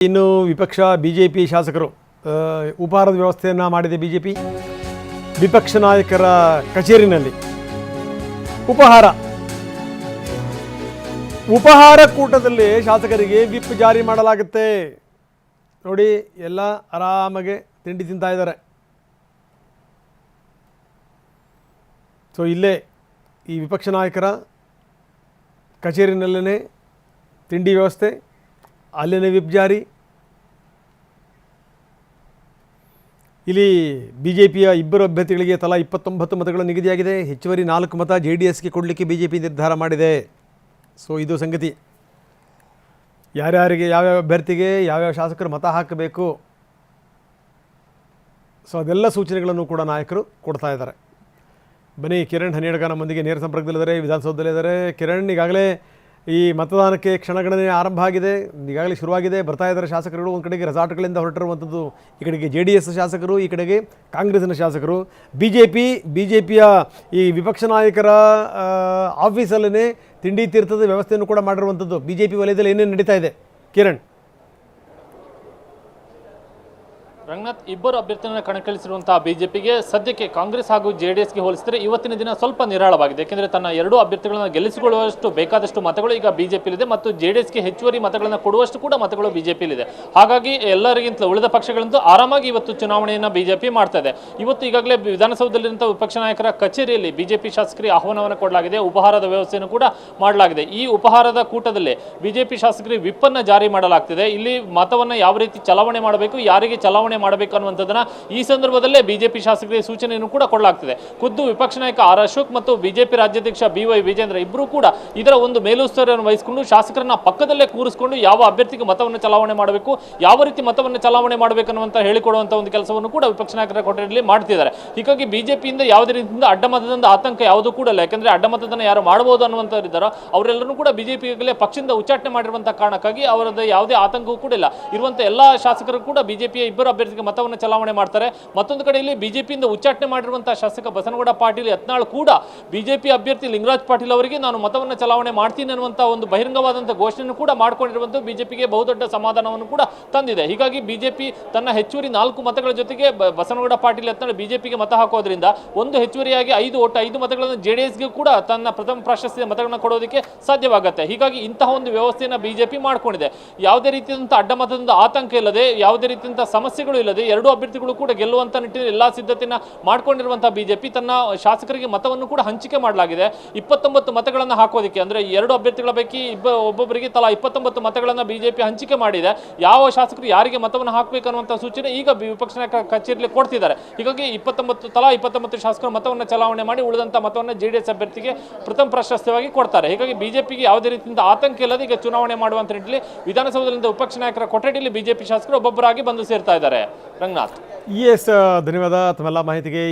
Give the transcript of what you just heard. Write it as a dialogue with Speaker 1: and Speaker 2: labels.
Speaker 1: ಇನ್ನು ವಿಪಕ್ಷ ಬಿಜೆಪಿ ಶಾಸಕರು ಉಪಹಾರದ ವ್ಯವಸ್ಥೆಯನ್ನು ಮಾಡಿದೆ ಬಿಜೆಪಿ. ವಿಪಕ್ಷ ನಾಯಕರ ಕಚೇರಿನಲ್ಲಿ ಉಪಹಾರ ಕೂಟದಲ್ಲಿ ಶಾಸಕರಿಗೆ ವಿಪ್ ಜಾರಿ ಮಾಡಲಾಗುತ್ತೆ. ನೋಡಿ, ಎಲ್ಲ ಆರಾಮಾಗಿ ತಿಂಡಿ ತಿಂತಾ ಇದ್ದಾರೆ. ಸೊ ಇಲ್ಲೇ ಈ ವಿಪಕ್ಷ ನಾಯಕರ ಕಚೇರಿನಲ್ಲೇ ತಿಂಡಿ ವ್ಯವಸ್ಥೆ, ಅಲ್ಲಿನ ವಿಪ್ ಜಾರಿ. ಇಲ್ಲಿ ಬಿಜೆಪಿಯ ಇಬ್ಬರು ಅಭ್ಯರ್ಥಿಗಳಿಗೆ ತಲಾ 29 ಮತಗಳು ನಿಗದಿಯಾಗಿದೆ. ಹೆಚ್ಚುವರಿ 4 ಮತ JDSಗೆ ಕೊಡಲಿಕ್ಕೆ ಬಿಜೆಪಿ ನಿರ್ಧಾರ ಮಾಡಿದೆ. ಸೊ ಇದು ಸಂಗತಿ. ಯಾರ್ಯಾರಿಗೆ ಯಾವ್ಯಾವ ಅಭ್ಯರ್ಥಿಗೆ ಯಾವ್ಯಾವ ಶಾಸಕರು ಮತ ಹಾಕಬೇಕು, ಸೊ ಅದೆಲ್ಲ ಸೂಚನೆಗಳನ್ನು ಕೂಡ ನಾಯಕರು ಕೊಡ್ತಾ ಇದ್ದಾರೆ. ಬನ್ನಿ, ಕಿರಣ್ ಹನಿಯಡ್ಗ ನಮ್ಮೊಂದಿಗೆ ನೇರ ಸಂಪರ್ಕದಲ್ಲಿದ್ದಾರೆ, ವಿಧಾನಸೌಧದಲ್ಲಿದ್ದಾರೆ. ಕಿರಣ್, ಈಗಾಗಲೇ ಈ ಮತದಾನಕ್ಕೆ ಕ್ಷಣಗಣನೆ ಆರಂಭ ಆಗಿದೆ, ಈಗಾಗಲೇ ಶುರುವಾಗಿದೆ. ಬರ್ತಾ ಇದ್ದಾರೆ ಶಾಸಕರುಗಳು. ಒಂದು ಕಡೆಗೆ ರೆಸಾರ್ಟ್ಗಳಿಂದ ಹೊರಟಿರುವಂಥದ್ದು, ಈ ಕಡೆಗೆ JDS ಶಾಸಕರು, ಈ ಕಡೆಗೆ ಕಾಂಗ್ರೆಸ್ಸಿನ ಶಾಸಕರು. ಬಿಜೆಪಿಯ ಈ ವಿಪಕ್ಷ ನಾಯಕರ ಆಫೀಸಲ್ಲೇ ತಿಂಡಿ ತೀರ್ಥದ ವ್ಯವಸ್ಥೆಯನ್ನು ಕೂಡ ಮಾಡಿರುವಂಥದ್ದು. ಬಿಜೆಪಿ ವಲಯದಲ್ಲಿ ಏನೇನು ನಡೀತಾ ಇದೆ ಕಿರಣ್?
Speaker 2: ರಂಗನಾಥ್, ಇಬ್ಬರು ಅಭ್ಯರ್ಥಿಯನ್ನು ಕಣಕ್ಕಿಳಿಸಿರುವಂತಹ ಬಿಜೆಪಿಗೆ ಸದ್ಯಕ್ಕೆ ಕಾಂಗ್ರೆಸ್ ಹಾಗೂ JDSಗೆ ಹೋಲಿಸಿದರೆ ಇವತ್ತಿನ ದಿನ ಸ್ವಲ್ಪ ನಿರಾಳವಾಗಿದೆ. ಯಾಕೆಂದರೆ ತನ್ನ ಎರಡೂ ಅಭ್ಯರ್ಥಿಗಳನ್ನು ಗೆಲ್ಲಿಸಿಕೊಳ್ಳುವಷ್ಟು ಬೇಕಾದಷ್ಟು ಮತಗಳು ಈಗ ಬಿಜೆಪಿಲಿದೆ ಮತ್ತು JDSಗೆ ಹೆಚ್ಚುವರಿ ಮತಗಳನ್ನು ಕೊಡುವಷ್ಟು ಕೂಡ ಮತಗಳು ಬಿಜೆಪಿಲಿದೆ. ಹಾಗಾಗಿ ಎಲ್ಲರಿಗಿಂತ ಉಳಿದ ಪಕ್ಷಗಳಂತೂ ಆರಾಮಾಗಿ ಇವತ್ತು ಚುನಾವಣೆಯನ್ನು ಬಿಜೆಪಿ ಮಾಡ್ತಾ ಇದೆ. ಇವತ್ತು ಈಗಾಗಲೇ ವಿಧಾನಸೌಧದಲ್ಲಿರುವಂಥ ವಿಪಕ್ಷ ನಾಯಕರ ಕಚೇರಿಯಲ್ಲಿ ಬಿಜೆಪಿ ಶಾಸಕರಿಗೆ ಆಹ್ವಾನವನ್ನು ಕೊಡಲಾಗಿದೆ. ಉಪಹಾರದ ವ್ಯವಸ್ಥೆಯನ್ನು ಕೂಡ ಮಾಡಲಾಗಿದೆ. ಈ ಉಪಹಾರದ ಕೂಟದಲ್ಲಿ ಬಿಜೆಪಿ ಶಾಸಕರಿಗೆ ವಿಪ್ಪನ್ನು ಜಾರಿ ಮಾಡಲಾಗ್ತಿದೆ. ಇಲ್ಲಿ ಮತವನ್ನು ಯಾವ ರೀತಿ ಚಲಾವಣೆ ಮಾಡಬೇಕು, ಯಾರಿಗೆ ಚಲಾವಣೆ ಮಾಡಬೇಕು ಅನ್ನುವಂಥದ್ದನ್ನ ಈ ಸಂದರ್ಭದಲ್ಲೇ ಬಿಜೆಪಿ ಶಾಸಕರಿಗೆ ಸೂಚನೆಯನ್ನು ಕೂಡ ಕೊಡಲಾಗ್ತಿದೆ. ಖುದ್ದು ವಿಪಕ್ಷ ನಾಯಕ ಆರ್ ಅಶೋಕ್ ಮತ್ತು ಬಿಜೆಪಿ ರಾಜ್ಯಾಧ್ಯಕ್ಷ BY ವಿಜೇಂದ್ರ ಇಬ್ಬರು ಕೂಡ ಇದರ ಒಂದು ಮೇಲುಸ್ತುವಾರಿಯನ್ನು ವಹಿಸಿಕೊಂಡು ಶಾಸಕರನ್ನ ಪಕ್ಕದಲ್ಲೇ ಕೂರಿಸಿಕೊಂಡು ಯಾವ ಅಭ್ಯರ್ಥಿಗೆ ಮತವನ್ನು ಚಲಾವಣೆ ಮಾಡಬೇಕು, ಯಾವ ರೀತಿ ಮತವನ್ನು ಚಲಾವಣೆ ಮಾಡಬೇಕು ಅನ್ನುವಂಥ ಹೇಳಿಕೊಡುವಂಥ ಒಂದು ಕೆಲಸವನ್ನು ಕೂಡ ವಿಪಕ್ಷ ನಾಯಕರ ಕೊಠಡಿಯಲ್ಲಿ ಮಾಡ್ತಿದ್ದಾರೆ. ಹೀಗಾಗಿ ಬಿಜೆಪಿಯಿಂದ ಯಾವುದೇ ರೀತಿಯಿಂದ ಅಡ್ಡ ಮತದಿಂದ ಆತಂಕ ಯಾವುದೂ ಕೂಡ ಇಲ್ಲ. ಯಾಕಂದ್ರೆ ಅಡ್ಡ ಮತದನ್ನು ಯಾರು ಮಾಡಬಹುದು ಅನ್ನುವಂಥವ್ರಿದ್ದಾರೋ ಅವರೆಲ್ಲರೂ ಕೂಡ ಬಿಜೆಪಿಗೆ ಪಕ್ಷದಿಂದ ಉಚ್ಚಾಟನೆ ಮಾಡಿರುವಂತಹ ಕಾರಣಕ್ಕಾಗಿ ಅವರದ್ದು ಯಾವುದೇ ಆತಂಕವೂ ಕೂಡ ಇಲ್ಲ. ಇರುವಂತಹ ಎಲ್ಲಾ ಶಾಸಕರು ಕೂಡ ಬಿಜೆಪಿಯ ಇಬ್ಬರು ಅಭ್ಯರ್ಥಿಗೆ ಮತವನ್ನು ಚಲಾವಣೆ ಮಾಡ್ತಾರೆ. ಮತ್ತೊಂದು ಕಡೆಯಲ್ಲಿ ಬಿಜೆಪಿಯಿಂದ ಉಚ್ಚಾಟನೆ ಮಾಡಿರುವಂತಹ ಶಾಸಕ ಬಸನಗೌಡ ಪಾಟೀಲ್ ಯತ್ನಾಳ್ ಕೂಡ ಬಿಜೆಪಿ ಅಭ್ಯರ್ಥಿ ಲಿಂಗರಾಜ್ ಪಾಟೀಲ್ ಅವರಿಗೆ ನಾನು ಮತವನ್ನು ಚಲಾವಣೆ ಮಾಡ್ತೀನಿ ಅನ್ನುವಂತಹ ಒಂದು ಬಹಿರಂಗವಾದಂತಹ ಘೋಷಣೆಯನ್ನು ಕೂಡ ಮಾಡಿಕೊಂಡಿರುವಂತಹ ಬಿಜೆಪಿಗೆ ಬಹುದೊಡ್ಡ ಸಮಾಧಾನವನ್ನು ಕೂಡ ತಂದಿದೆ. ಹೀಗಾಗಿ ಬಿಜೆಪಿ ತನ್ನ ಹೆಚ್ಚುವರಿ 4 ಮತಗಳ ಜೊತೆಗೆ ಬಸನಗೌಡ ಪಾಟೀಲ್ ಯತ್ನಾಳ್ ಬಿಜೆಪಿಗೆ ಮತ ಹಾಕೋದ್ರಿಂದ ಒಂದು ಹೆಚ್ಚುವರಿಯಾಗಿ 5 ಮತಗಳನ್ನು JDSಗೆ ಕೂಡ ತನ್ನ ಪ್ರಥಮ ಪ್ರಾಶಸ್ತ್ಯ ಮತಗಳನ್ನು ಕೊಡೋದಕ್ಕೆ ಸಾಧ್ಯವಾಗುತ್ತೆ. ಹೀಗಾಗಿ ಇಂತಹ ಒಂದು ವ್ಯವಸ್ಥೆಯನ್ನು ಬಿಜೆಪಿ ಮಾಡ್ಕೊಂಡಿದೆ. ಯಾವುದೇ ರೀತಿಯಾದಂತಹ ಅಡ್ಡ ಮತದಿಂದ ಆತಂಕ ಇಲ್ಲದೆ, ಯಾವುದೇ ರೀತಿಯಂತಹ ಸಮಸ್ಯೆಗಳು ಇಲ್ಲದೆ, ಎರಡೂ ಅಭ್ಯರ್ಥಿಗಳು ಕೂಡ ಗೆಲ್ಲುವಂತ ನಿಟ್ಟಿನಲ್ಲಿ ಎಲ್ಲಾ ಸಿದ್ಧತೆಯನ್ನು ಮಾಡಿಕೊಂಡಿರುವಂತಹ ಬಿಜೆಪಿ ತನ್ನ ಶಾಸಕರಿಗೆ ಮತವನ್ನು ಕೂಡ ಹಂಚಿಕೆ ಮಾಡಲಾಗಿದೆ. 29 ಮತಗಳನ್ನು ಹಾಕೋದಕ್ಕೆ, ಅಂದ್ರೆ ಎರಡು ಅಭ್ಯರ್ಥಿಗಳ ಪೈಕಿ ಒಬ್ಬೊಬ್ಬರಿಗೆ ತಲಾ 29 ಮತಗಳನ್ನು ಬಿಜೆಪಿ ಹಂಚಿಕೆ ಮಾಡಿದೆ. ಯಾವ ಶಾಸಕರು ಯಾರಿಗೆ ಮತವನ್ನು ಹಾಕಬೇಕು ಅನ್ನುವಂಥ ಸೂಚನೆ ಈಗ ವಿಪಕ್ಷ ನಾಯಕರ ಕಚೇರಿಯಲ್ಲಿ ಕೊಡ್ತಿದ್ದಾರೆ. ಹೀಗಾಗಿ ತಲಾ 29 ಶಾಸಕರು ಮತವನ್ನು ಚಲಾವಣೆ ಮಾಡಿ ಉಳಿದಂತ ಮತವನ್ನು JDS ಅಭ್ಯರ್ಥಿಗೆ ಪ್ರಥಮ ಪ್ರಾಶಸ್ತ್ಯವಾಗಿ ಕೊಡ್ತಾರೆ. ಹೀಗಾಗಿ ಬಿಜೆಪಿಗೆ ಯಾವುದೇ ರೀತಿಯಿಂದ ಆತಂಕ ಇಲ್ಲದೆ ಈಗ ಚುನಾವಣೆ ಮಾಡುವಂತ ನಿಟ್ಟಿನಲ್ಲಿ ವಿಧಾನಸೌಧದಿಂದ ವಿಪಕ್ಷ ನಾಯಕರ ಕೊಠಡಿಯಲ್ಲಿ ಬಿಜೆಪಿ ಶಾಸಕರು ಒಬ್ಬೊಬ್ಬರಾಗಿ ಬಂದು ಸೇರ್ತಾ ಇದ್ದಾರೆ. ರಂಗನಾಥ್,
Speaker 1: ಧನ್ಯವಾದ ತಮ್ಮೆಲ್ಲ ಮಾಹಿತಿಗೆ.